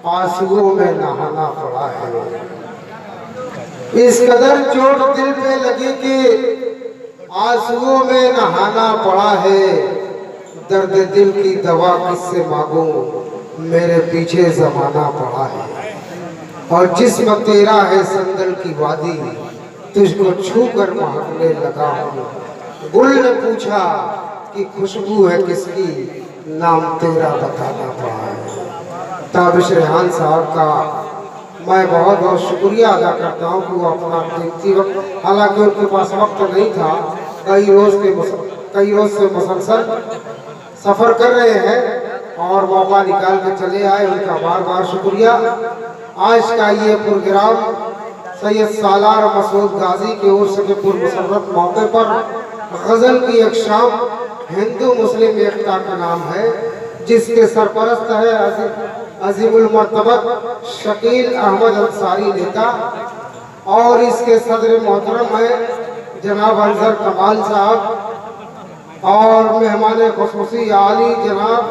आंसुओं में नहाना पड़ा है। इस कदर चोट दिल पे लगी कि आंसुओं में नहाना पड़ा है। दर्द दिल की दवा किससे मांगूं, मेरे पीछे जमाना पड़ा है। और जिस्म तेरा है संदल की वादी, तुझको छू कर महकने लगा हूँ। गुल ने पूछा कि खुशबू है किसकी, नाम तेरा बताना पड़ा है। ताबिश रेहान साहब का मैं बहुत बहुत शुक्रिया अदा करता हूँ कि वो अपना कीमती वक्त, हालांकि उनके पास वक्त नहीं था, कई रोज से मुसलसल सफ़र कर रहे हैं और मौका निकाल के चले आए, उनका बार बार शुक्रिया। आज का ये प्रोग्राम सैयद सालार मसूद गाजी के उर्स के पुरमसरत मौके पर गज़ल की एक शाम हिंदू मुस्लिम एकता का नाम है, जिसके सरपरस्त है अजीमुल मर्तबत शकील अहमद अंसारी नेता, और इसके सदर मोहतरम है जनाब अंजर कमाल साहब, और मेहमान खुसूसी आली जनाब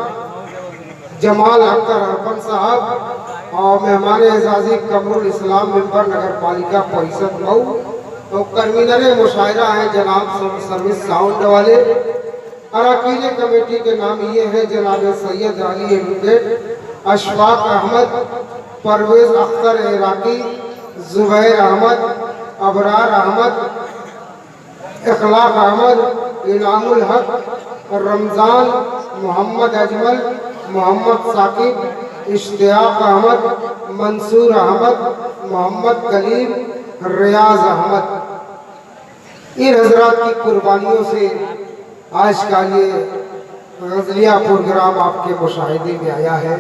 जमाल अख्तर अरफन साहब, और मेहमान एजाजी कमरुल इस्लाम मेंबर नगर पालिका परिषद मऊ, तो कन्वीनर मुशायरा हैं जनाब सर्विस साउंड वाले। अरकान कमेटी के नाम ये है जनाब सैयद अली एडवोकेट अशफाक अहमद, परवेज अख्तर इराकी, जुबैर अहमद, अबरार अहमद, इखलाक अहमद, इनामुल हक, रमज़ान, मोहम्मद अजमल, मोहम्मद साकिब, इश्तियाक अहमद, मंसूर अहमद, मोहम्मद कलीम, रियाज अहमद। इन हजरात की कुर्बानियों से आज का ये गज़लिया प्रोग्राम आपके मुशाहिदे में आया है।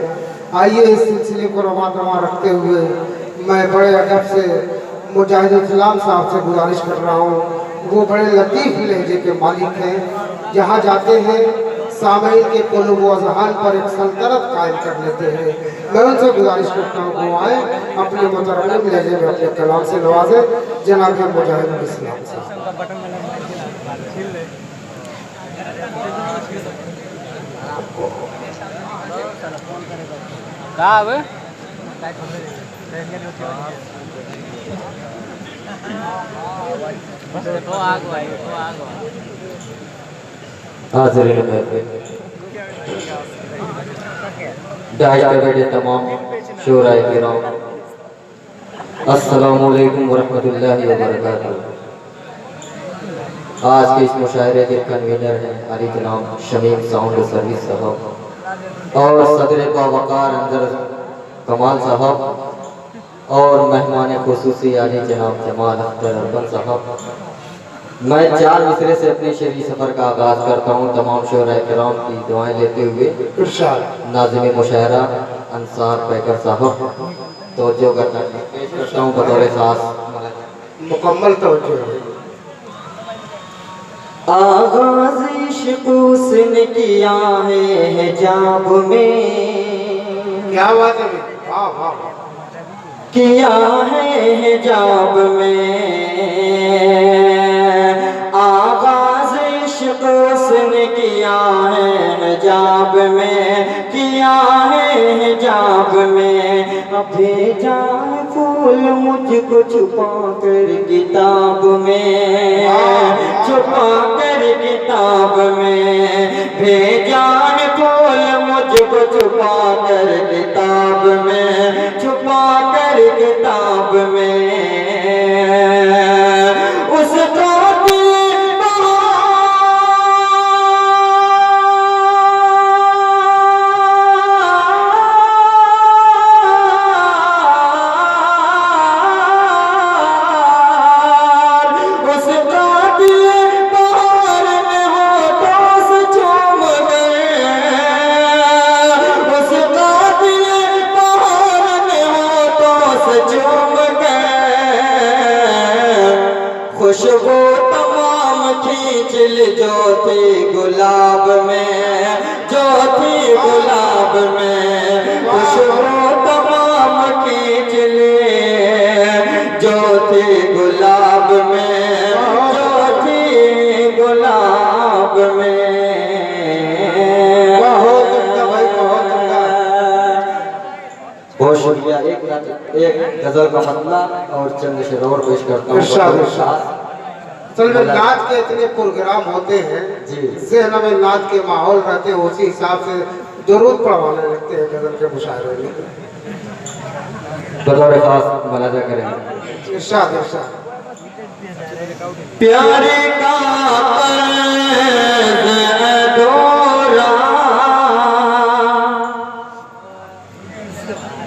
आइए इस सिलसिले को रवा दवा रखते हुए मैं बड़े अदब से मुजाहिद इस्लाम साहब से गुजारिश कर रहा हूँ, वो बड़े लतीफ़ लहजे के मालिक हैं, जहाँ जाते हैं सामईन के क़ुलूब व अज़हान पर एक सल्तनत कायम कर लेते हैं। मैं उनसे गुजारिश करता हूँ वो आए, अपने मुतरन्निम लहजे में अपने कलाम से नवाजें। जनाब मुजाहिद इस्लाम साहब। हाज़िरीन महफ़िल, दाइश पे बैठे तमाम शोराए किराम, अस्सलामु अलैकुम वरहमतुल्लाहि वबरकातुहू। आज के इस मुशायरे के कन्वीनर हैं अली जनाब शमीम साउंड सर्विस साहब, और सदर बावकार अंजर कमाल साहब, और मेहमान खुसूसी अली जनाब जमाल अख्तर अरफन साहब। मैं 4 मिसरे से अपने शहरी सफ़र का आगाज़ करता हूँ, तमाम शोराए किराम की दुआएं लेते हुए। नाज़िम मुशायरा अंसार पैकर साहब तवज्जो करना पेश करता हूँ बतौर खास मुकम्मल तवज्जो। आगाज़ इश्क़ उसने किया है हिजाब में, क्या बात है, वाह वाह, किया है हिजाब में। आगाज़ इश्क़ उसने किया है हिजाब में, किया है हिजाब में। भेजा फूल मुझको छुपा कर किताब में, छुपा कर किताब में। भेजा फूल मुझको छुपा कर किताब में, छुपा कर किताब में। उसका खुशबू तमाम खींच ली जो थी गुलाब में, जो थी गुलाब में। खुशबू तमाम खींच ली जो थी गुलाब में, जो थी गुलाब में। बहुत भाई बहुत। बहुत शुक्रिया। एक गजल का मतलब और चंद शेर और पेश करता हूँ। इरशाद इरशाद। असल में नाच के इतने प्रोग्राम होते हैं जी। ज़हन में नाच के माहौल रहते हैं, उसी हिसाब से दुरूद पढ़वाने लगते हैं गजल के मुशायरे में। बतौर खास मुलाजा करें। इरशाद इरशाद। प्यारे का डोरा,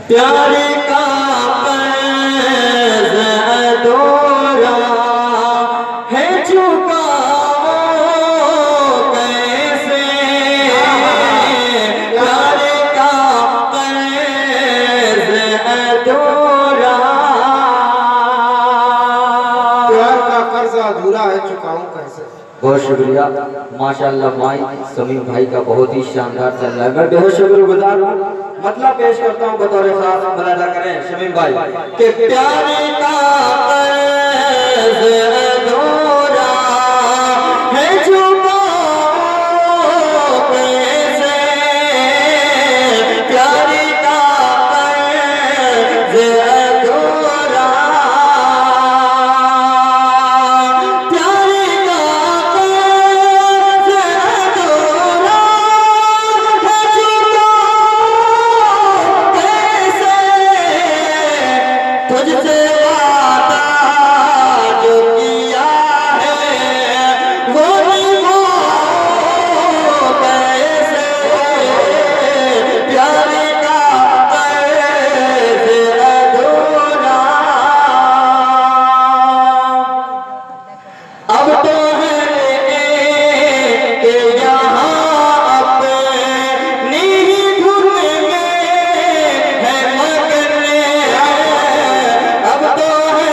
प्यारे का डोरा है चुका कैसे, प्यारे का डोरा, प्यार का कर्ज अधूरा है, चुकाऊं कैसे। बहुत शुक्रिया माशाल्लाह। माई समीम भाई का बहुत ही शानदार चल रहा है, मैं बेहद शुक्रगुजार हूँ। मतलब पेश करता हूँ बतौर खास, मुलाजा करें शमीम भाई के प्यारे का अधूरा है चुका कैसे, प्यारे का अधूरा, प्यारे का अधूरा है चुका कैसे, तुझसे वादा जो किया है वो निभा कैसे, प्यारे का अधूरा। अब तो है कि यहाँ अपनी ही धुन में है मगन, अब तो है,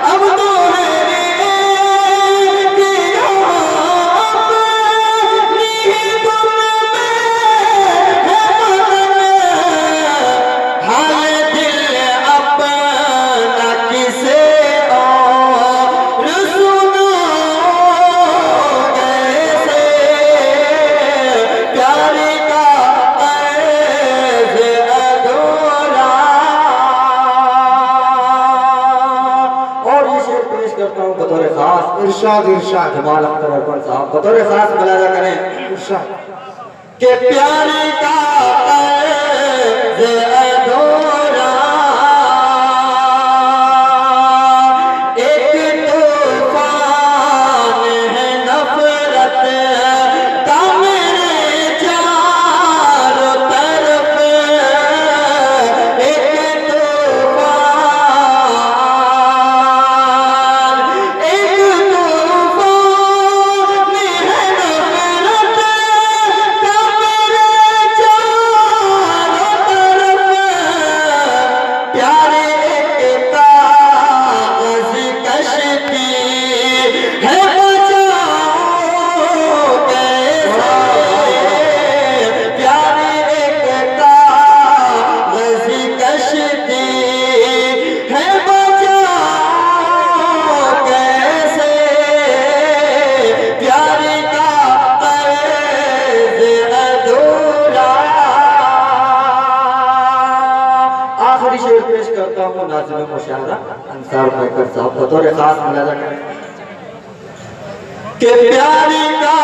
अब तो है कि यहाँ अपनी ही धुन में है मगन, हाय दिल अपना किसे और सुनो कैसे, प्यारे का अधूरा। और ये शेर पेश करता हूँ बतौर खास, इरशाद इरशाद। जमाल अख्तर अकबर साहब बतौर खास मुलाजा करें इरशाद। के प्यारे का अधूरा, एक तूफान है नफरत का मेरे चारों तरफ, एक तूफान, एक तूफान है नफरत का मेरे चारों तरफ, प्यारे एक कागज़ कश्ती है बचाओ कैसे, प्यारे एक कागज़ कश्ती है बचाओ कैसे, प्यारे का अधूरा। आखिरी शेर पेश करता हूँ नाज़िम मुशायरा अंसार बैकर साहब बतौर खास मुलाजा करें के प्यारे का